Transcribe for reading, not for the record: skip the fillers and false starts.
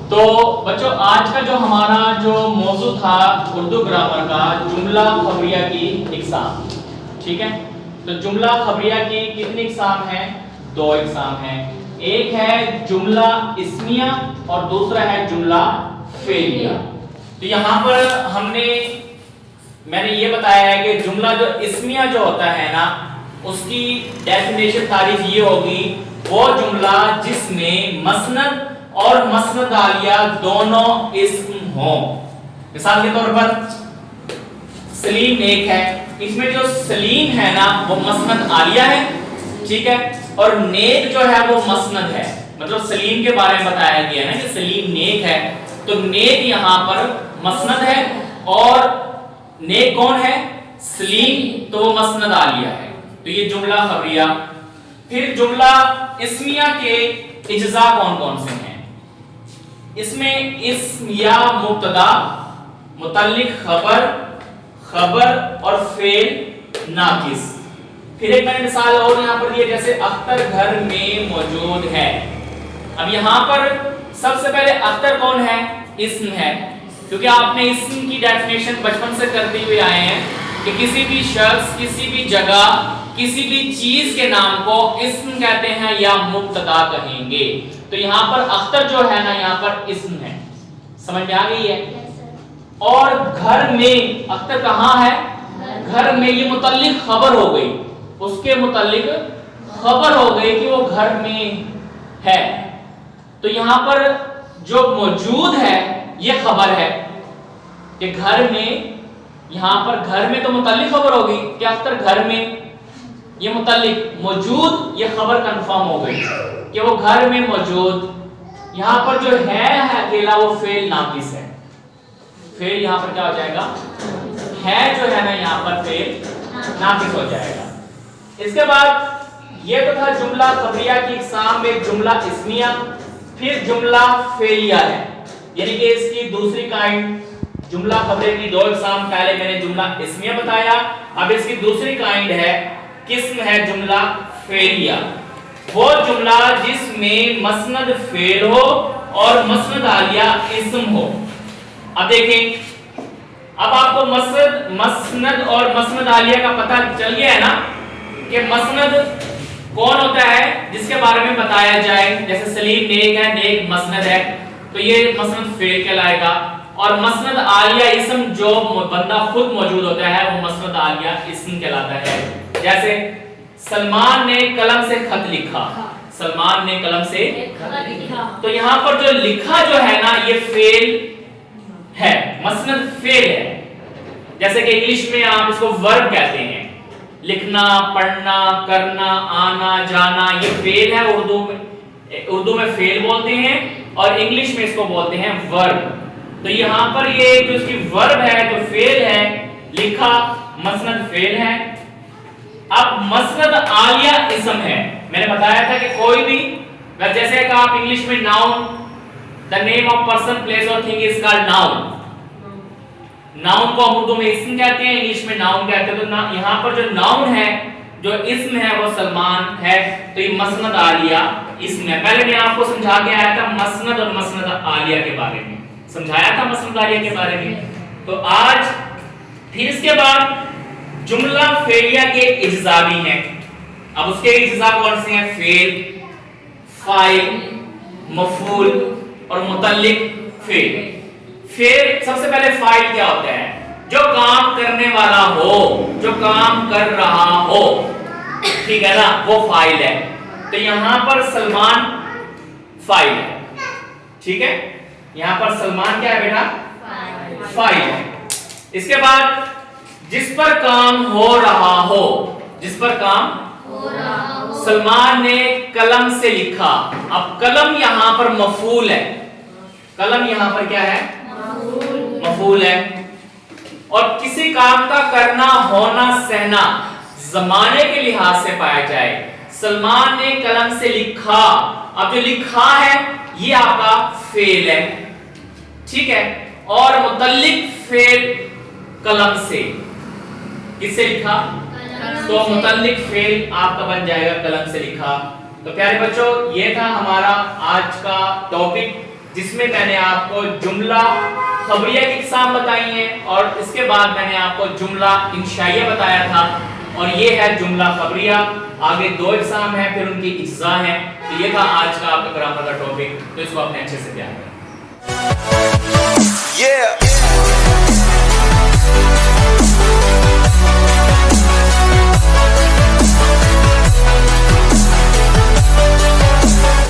تو بچوں آج کا جو ہمارا جو موضوع تھا اردو گرامر کا جملہ خبریہ کی اقسام، ٹھیک ہے؟ تو جملہ خبریہ کی کتنی اقسام ہیں؟ 2 اقسام ہیں، ایک ہے جملہ اسمیہ اور دوسرا ہے جملہ فعلیہ۔ تو یہاں پر میں نے یہ بتایا ہے کہ جملہ جو اسمیہ جو ہوتا ہے نا، اس کی ڈیفینیشن تعریف یہ ہوگی، وہ جملہ جس میں مسند اور مسند عالیہ دونوں اسم ہوں۔ مثال کے طور پر سلیم ایک ہے، اس میں جو سلیم ہے نا وہ مسند عالیہ ہے، ٹھیک ہے، اور نیک جو ہے وہ مسند ہے۔ مطلب سلیم کے بارے میں بتایا گیا ہے نا کہ سلیم نیک ہے، تو نیک یہاں پر مسند ہے، اور نیک کون ہے؟ سلیم، تو وہ مسند عالیہ ہے۔ تو یہ جملہ خبریہ۔ پھر جملہ اسمیہ کے اجزاء کون کون سے ہیں؟ اس میں اسم یا مبتدا، متعلق خبر اور فعل ناقص۔ پھر ایک میں نے مثال اور یہاں پر دی ہے، جیسے اختر گھر میں موجود ہے۔ اب یہاں پر سب سے پہلے اختر کون ہے؟ اسم ہے، کیونکہ آپ نے اسم کی ڈیفینیشن بچپن سے کرتے ہوئے آئے ہیں کہ کسی بھی شخص، کسی بھی جگہ، کسی بھی چیز کے نام کو اسم کہتے ہیں یا مبتدا کہیں گے۔ تو یہاں پر اختر جو ہے نا یہاں پر اسم ہے، سمجھ میں آ گئی ہے؟ اور گھر میں اختر کہاں ہے؟ گھر میں، یہ متعلق خبر ہو گئی، اس کے متعلق خبر ہو گئی کہ وہ گھر میں ہے۔ تو یہاں پر جو موجود ہے یہ خبر ہے کہ گھر میں، یہاں پر گھر میں تو متعلق خبر ہوگی کہ اختر گھر میں، یہ متعلق موجود، یہ خبر کنفرم ہو گئی کہ وہ گھر میں موجود۔ یہاں پر جو ہے اکیلا وہ فعل ناقص ہے، فعل یہاں پر کیا ہو جائے گا؟ ہے جو ہے نا یہاں پر فعل ناقص ہو جائے گا۔ اس کے بعد یہ تو تھا جملہ خبریہ کی اقسام میں جملہ اسمیہ، پھر جملہ فعلیہ ہے، یعنی کہ اس کی دوسری کائنڈ۔ جملہ خبریہ کی 2 اقسام، پہلے میں نے جملہ اسمیہ بتایا، اب اس کی دوسری کائنڈ ہے، قسم ہے جملہ فعلیہ، وہ جملہ جس میں مسند فعل ہو اور مسند عالیہ اسم ہو۔ اب دیکھیں، اب آپ کو مسند اور مسند عالیہ کا پتہ چل گیا ہے نا کہ مسند کون ہوتا ہے جس کے بارے میں بتایا جائے، جیسے سلیم نیک ہے، نیک مسند ہے، تو یہ مسند فعل کہلائے گا، اور مسند عالیہ اسم جو بندہ خود موجود ہوتا ہے وہ مسند عالیہ اسم کہلاتا ہے۔ جیسے سلمان نے قلم سے خط لکھا، سلمان نے قلم سے خط لکھا، تو یہاں پر جو لکھا جو ہے نا یہ فعل ہے، مسند فعل ہے۔ جیسے کہ انگلش میں آپ اس کو ورب کہتے ہیں، لکھنا، پڑھنا، کرنا، آنا، جانا، یہ فعل ہے۔ اردو میں فعل بولتے ہیں اور انگلش میں اس کو بولتے ہیں ورب۔ تو یہاں پر یہ جو اس کی ورب ہے، جو فعل ہے، لکھا مسند فعل ہے۔ اب مسند عالیہ اسم ہے، میں نے بتایا تھا کہ کوئی بھی، جیسے کہ آپ انگلش میں noun, the name of person, place or thing is called noun، noun کو ہم اردو میں اسم کہتے ہیں، انگلش میں ناؤن کہتے ہیں۔ تو یہاں پر جو ناؤن ہے، جو اسم ہے وہ سلمان ہے، تو یہ مسند عالیہ اسم ہے۔ پہلے میں آپ کو سمجھا کے آیا تھا مسند اور مسند عالیہ کے بارے میں، سمجھایا تھا مسند عالیہ کے بارے میں۔ تو آج پھر اس کے بعد جملہ فعلیہ کے اجزاء بھی ہیں۔ اب اس کے اجزاء کون سے ہیں؟ فعل، فاعل، مفعول اور متعلق فعل۔ فعل، سب سے پہلے فاعل کیا ہوتا ہے؟ جو کام کرنے والا ہو، جو کام کر رہا ہو، ٹھیک ہے نا، وہ فاعل ہے۔ تو یہاں پر سلمان فاعل ہے، ٹھیک ہے، یہاں پر سلمان کیا ہے بیٹا؟ فاعل ہے۔ اس کے بعد جس پر کام ہو رہا ہو، جس پر کام ہو رہا ہو، سلمان نے قلم سے لکھا۔ اب قلم یہاں پر مفعول ہے، قلم یہاں پر کیا ہے؟ مفعول ہے۔ اور کسی کام کا کرنا، ہونا، سہنا زمانے کے لحاظ سے پایا جائے، سلمان نے قلم سے لکھا، اب جو لکھا ہے یہ آپ کا فعل ہے، ٹھیک ہے، اور متعلق فعل قلم سے، کس سے لکھا؟ تو متعلق فعل آپ کا بن جائے گا قلم سے لکھا۔ تو پیارے بچوں یہ تھا ہمارا آج کا ٹاپک جس میں میں نے آپ کو جملہ خبریہ کی اقسام بتائی ہیں اور اس کے بعد میں نے آپ کو جملہ انشائیہ بتایا تھا، اور یہ ہے جملہ خبریہ، آگے 2 اقسام ہیں، پھر ان کی اجزاء ہیں۔ تو یہ تھا آج کا آپ کا گرامر کا ٹاپک، تو اس کو اپنے اچھے سے تیار کریں۔